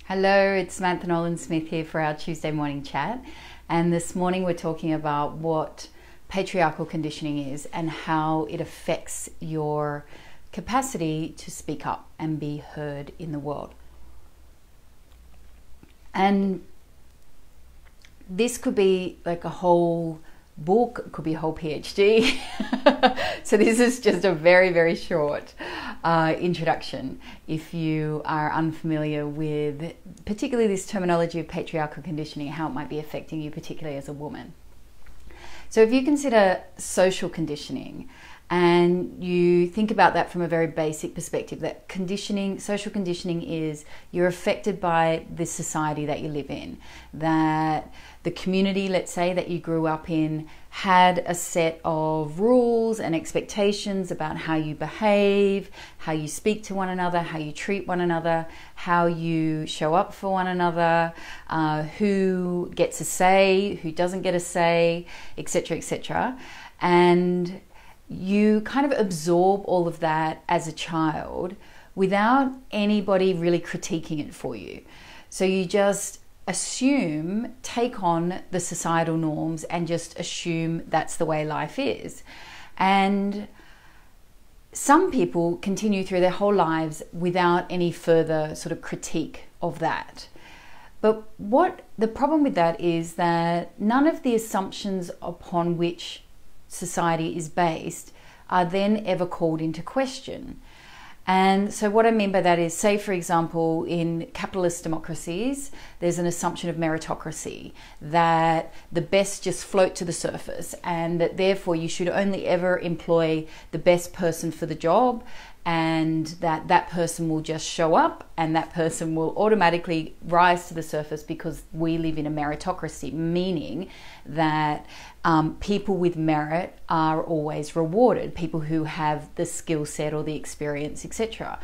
Hello, it's Samantha Nolan-Smith here for our Tuesday morning chat. And this morning we're talking about what patriarchal conditioning is and how it affects your capacity to speak up and be heard in the world. And this could be like a whole book, it could be a whole PhD. So this is just a very, very short introduction if you are unfamiliar with particularly this terminology of patriarchal conditioning, how it might be affecting you, particularly as a woman. So if you consider social conditioning and you think about that from a very basic perspective, that conditioning, social conditioning is you're affected by the society that you live in, that the community, let's say, that you grew up in had a set of rules and expectations about how you behave, how you speak to one another, how you treat one another, how you show up for one another, who gets a say, who doesn't get a say, etc., etc. And you kind of absorb all of that as a child without anybody really critiquing it for you. So you just assume, take on the societal norms and just assume that's the way life is. And some people continue through their whole lives without any further sort of critique of that. But what the problem with that is that none of the assumptions upon which society is based are then ever called into question. And so what I mean by that is, say for example, in capitalist democracies, there's an assumption of meritocracy, that the best just float to the surface and that therefore you should only ever employ the best person for the job, and that that person will just show up and that person will automatically rise to the surface because we live in a meritocracy, meaning that people with merit are always rewarded, people who have the skill set or the experience, etc.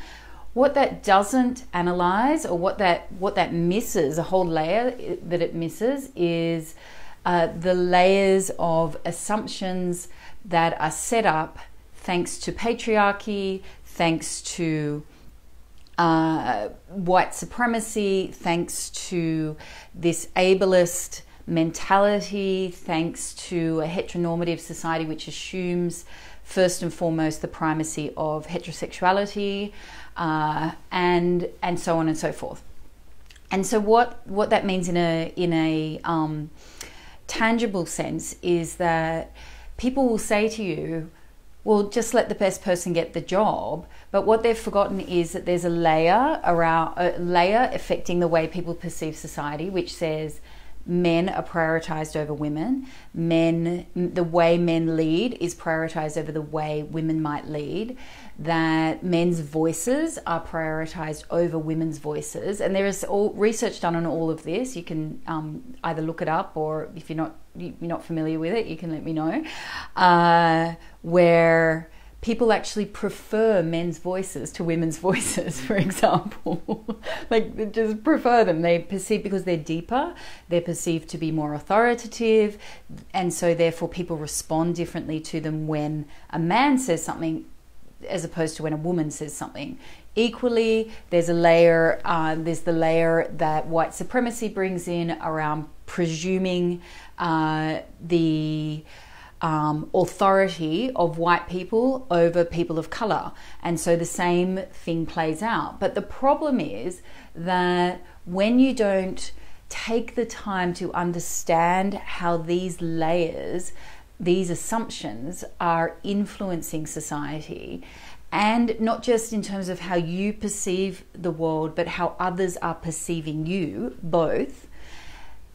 What that doesn't analyze, or what that misses, a whole layer that it misses, is the layers of assumptions that are set up thanks to patriarchy, thanks to white supremacy, thanks to this ableist mentality, thanks to a heteronormative society which assumes first and foremost the primacy of heterosexuality, and so on and so forth. And so what that means in a tangible sense is that people will say to you, well, just let the best person get the job. But what they've forgotten is that there's a layer affecting the way people perceive society, which says men are prioritized over women. The way men lead is prioritized over the way women might lead. That men's voices are prioritized over women's voices. And there is all research done on all of this. You can either look it up, or if you're not familiar with it, you can let me know. Where people actually prefer men's voices to women's voices, for example. Like, they just prefer them. They perceive, because they're deeper, they're perceived to be more authoritative, and so therefore people respond differently to them when a man says something as opposed to when a woman says something. Equally, there's the layer that white supremacy brings in around presuming the authority of white people over people of color. And so the same thing plays out. But the problem is that when you don't take the time to understand how these layers, these assumptions are influencing society, and not just in terms of how you perceive the world, but how others are perceiving you, both,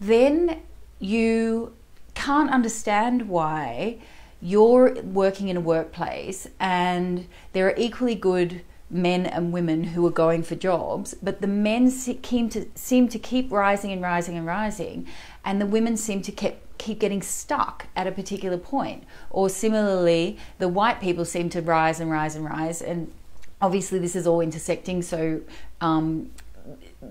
then you can't understand why you're working in a workplace and there are equally good men and women who are going for jobs, but the men seem to keep rising and rising and rising, and the women seem to keep getting stuck at a particular point. Or similarly, the white people seem to rise and rise and rise, and obviously this is all intersecting, so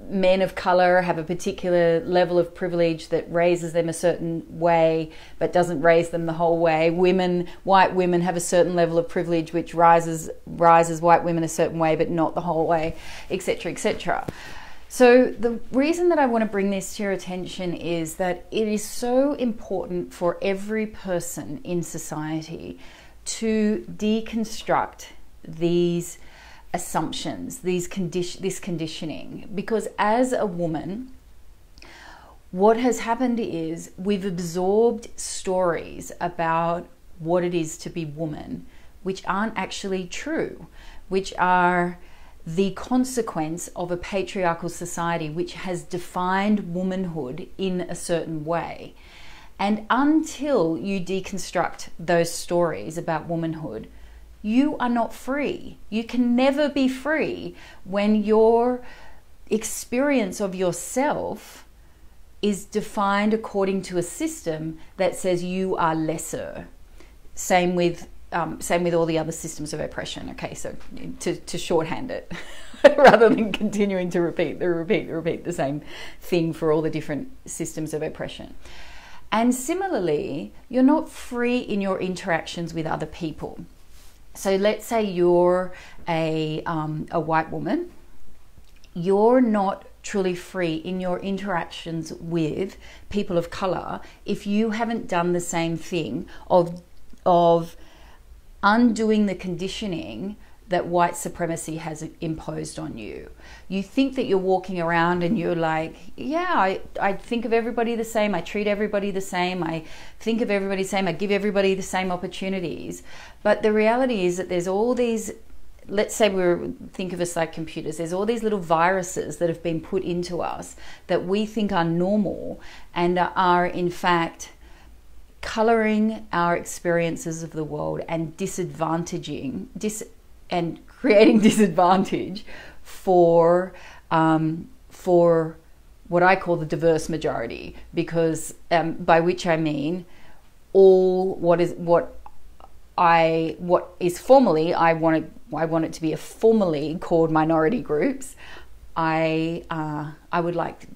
men of color have a particular level of privilege that raises them a certain way but doesn't raise them the whole way. White women have a certain level of privilege which rises white women a certain way but not the whole way, etc., etc. So the reason that I want to bring this to your attention is that it is so important for every person in society to deconstruct these assumptions, this conditioning, because as a woman, what has happened is we've absorbed stories about what it is to be woman, which aren't actually true, which are the consequence of a patriarchal society which has defined womanhood in a certain way. And until you deconstruct those stories about womanhood, you are not free. You can never be free when your experience of yourself is defined according to a system that says you are lesser. Same with all the other systems of oppression. Okay, so to shorthand it, rather than continuing to repeat the same thing for all the different systems of oppression. And similarly, you're not free in your interactions with other people. So let's say you're a white woman, you're not truly free in your interactions with people of color if you haven't done the same thing of undoing the conditioning that white supremacy has imposed on you. You think that you're walking around and you're like, yeah, I think of everybody the same, I treat everybody the same, I think of everybody the same, I give everybody the same opportunities. But the reality is that there's all these, let's say think of us like computers, there's all these little viruses that have been put into us that we think are normal and are in fact coloring our experiences of the world and and creating disadvantage for what I call the diverse majority, because by which I mean what is formally, I want it to be a formally called minority groups. I would like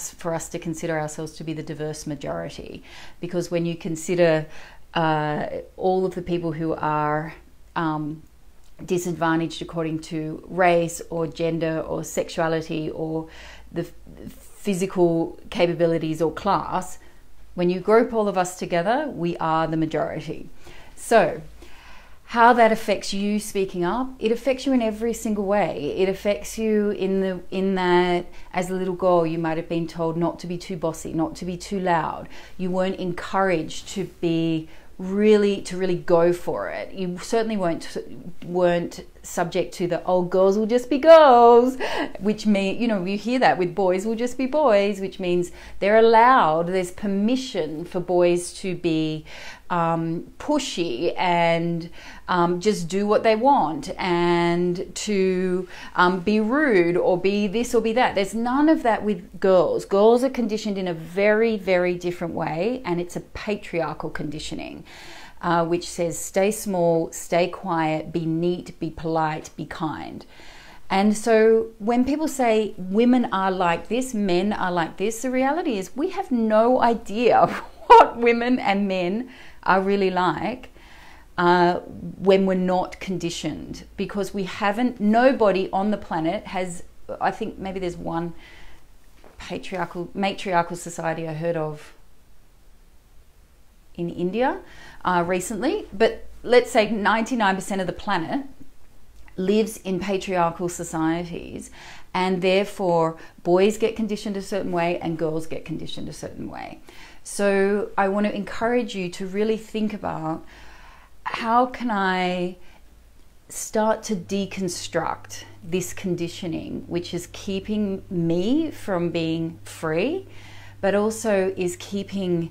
for us to consider ourselves to be the diverse majority, because when you consider all of the people who are disadvantaged according to race or gender or sexuality or the physical capabilities or class, when you group all of us together, we are the majority. So how that affects you speaking up, it affects you in every single way. It affects you in that as a little girl, you might have been told not to be too bossy, not to be too loud. You weren't encouraged to really go for it. You certainly weren't subject to the, oh, girls will just be girls, which mean, you hear that with boys will just be boys, which means they're allowed, there's permission for boys to be pushy and just do what they want and to be rude or be this or be that. There's none of that with girls. Girls are conditioned in a very, very different way, and it's a patriarchal conditioning, which says stay small, stay quiet, be neat, be polite, be kind. And so when people say women are like this, men are like this, the reality is we have no idea what women and men are really like when we're not conditioned, because nobody on the planet has, I think maybe there's one matriarchal society I heard of in India recently, but let's say 99% of the planet lives in patriarchal societies, and therefore boys get conditioned a certain way and girls get conditioned a certain way. So I want to encourage you to really think about, how can I start to deconstruct this conditioning which is keeping me from being free, but also is keeping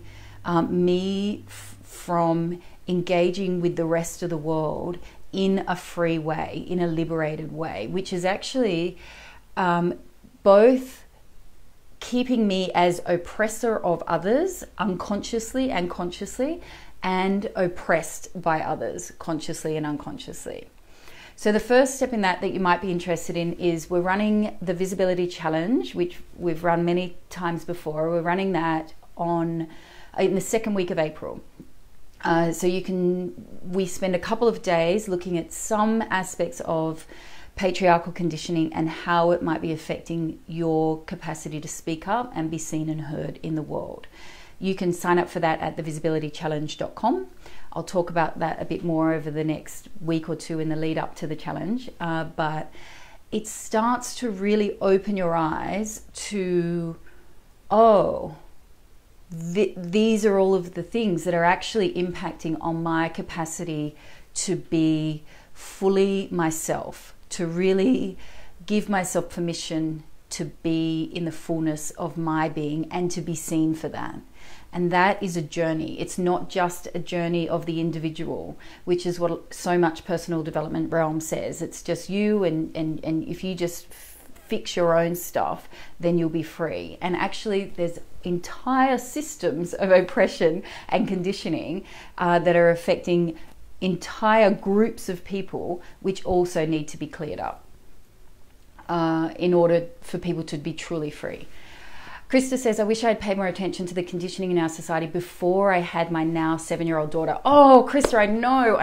me from engaging with the rest of the world in a free way, in a liberated way, which is actually both keeping me as oppressor of others unconsciously and consciously, and oppressed by others consciously and unconsciously. So the first step in that you might be interested in is we're running the Visibility Challenge, which we've run many times before. We're running that in the second week of April. So we spend a couple of days looking at some aspects of patriarchal conditioning and how it might be affecting your capacity to speak up and be seen and heard in the world. You can sign up for that at thevisibilitychallenge.com. I'll talk about that a bit more over the next week or two in the lead up to the challenge, but it starts to really open your eyes to, these are all of the things that are actually impacting on my capacity to be fully myself, to really give myself permission to be in the fullness of my being and to be seen for that. And that is a journey. It's not just a journey of the individual, which is what so much personal development realm says. It's just you, and if you just fix your own stuff, then you'll be free. And actually there's entire systems of oppression and conditioning that are affecting entire groups of people, which also need to be cleared up in order for people to be truly free. Krista says, I wish I had paid more attention to the conditioning in our society before I had my now 7-year-old daughter. Oh, Krista, I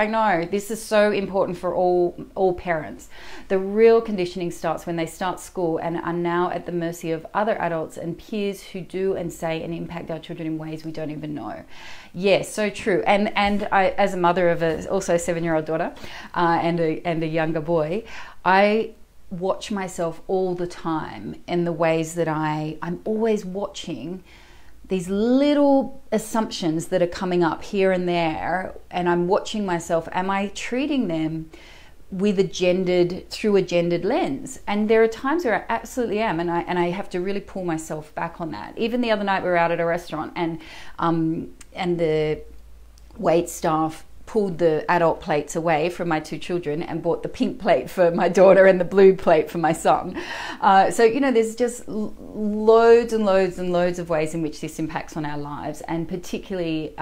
know. This is so important for all parents. The real conditioning starts when they start school and are now at the mercy of other adults and peers who do and say and impact our children in ways we don't even know. Yes, so true. And I, as a mother of a also 7-year-old daughter and a younger boy, I watch myself all the time in the ways that I'm always watching these little assumptions that are coming up here and there, and I'm watching myself, am I treating them through a gendered lens? And there are times where I absolutely am, and I have to really pull myself back on that. Even the other night we were out at a restaurant and the wait staff pulled the adult plates away from my 2 children and bought the pink plate for my daughter and the blue plate for my son. So, you know, there's just loads and loads and loads of ways in which this impacts on our lives. And particularly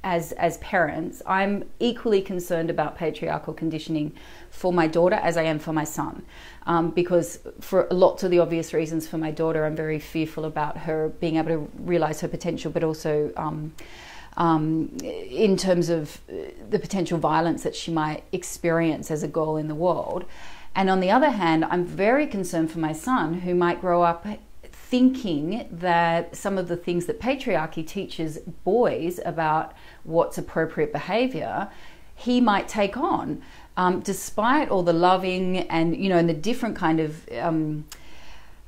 as parents, I'm equally concerned about patriarchal conditioning for my daughter as I am for my son. Because for lots of the obvious reasons for my daughter, I'm very fearful about her being able to realize her potential, but also in terms of the potential violence that she might experience as a girl in the world. And on the other hand, I'm very concerned for my son, who might grow up thinking that some of the things that patriarchy teaches boys about what's appropriate behavior, he might take on, despite all the loving and, you know, and the different kind of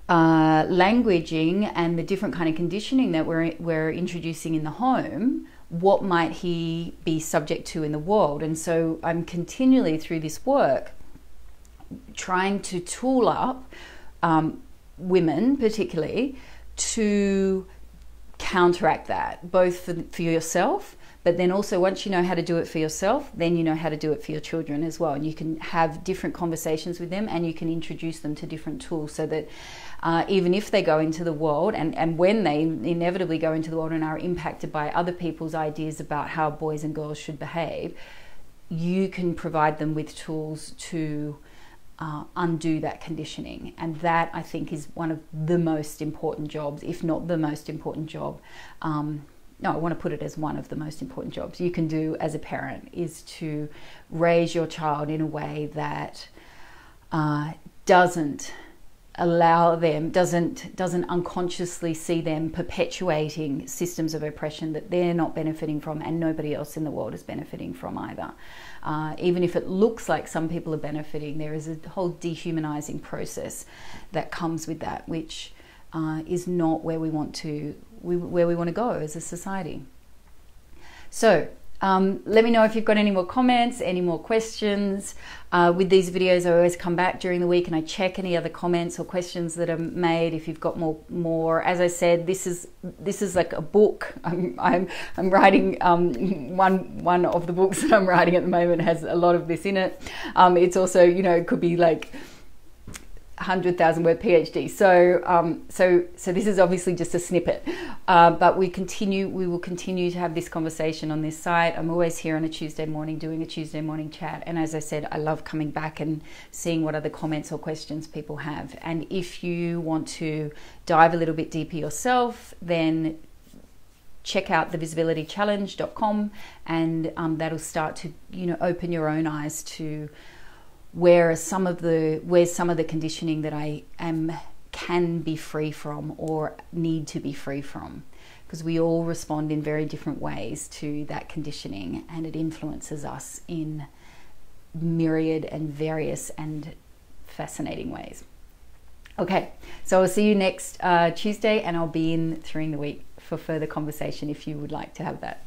languaging and the different kind of conditioning that we're introducing in the home. What might he be subject to in the world? And so I'm continually through this work trying to tool up women particularly to counteract that, both for yourself, but then also once you know how to do it for yourself, then you know how to do it for your children as well. And you can have different conversations with them, and you can introduce them to different tools so that even if they go into the world and when they inevitably go into the world and are impacted by other people's ideas about how boys and girls should behave, you can provide them with tools to undo that conditioning. And that, I think, is one of the most important jobs, if not the most important job. No, I want to put it as one of the most important jobs you can do as a parent, is to raise your child in a way that doesn't allow them, doesn't unconsciously see them perpetuating systems of oppression that they're not benefiting from and nobody else in the world is benefiting from either. Even if it looks like some people are benefiting, there is a whole dehumanizing process that comes with that, which is not where we want to go as a society. So let me know if you've got any more comments, any more questions. With these videos, I always come back during the week and I check any other comments or questions that are made. If you've got more, as I said, this is like a book. I'm writing one of the books that I'm writing at the moment has a lot of this in it. It's also, you know, it could be like 100,000 word PhD. So this is obviously just a snippet, but we will continue to have this conversation on this site. I'm always here on a Tuesday morning doing a Tuesday morning chat. And as I said, I love coming back and seeing what other comments or questions people have. And if you want to dive a little bit deeper yourself, then check out thevisibilitychallenge.com, and that'll start to, you know, open your own eyes to where some of the conditioning that I can be free from or need to be free from, because we all respond in very different ways to that conditioning, and it influences us in myriad and various and fascinating ways. Okay, so I'll see you next Tuesday, and I'll be in during the week for further conversation if you would like to have that.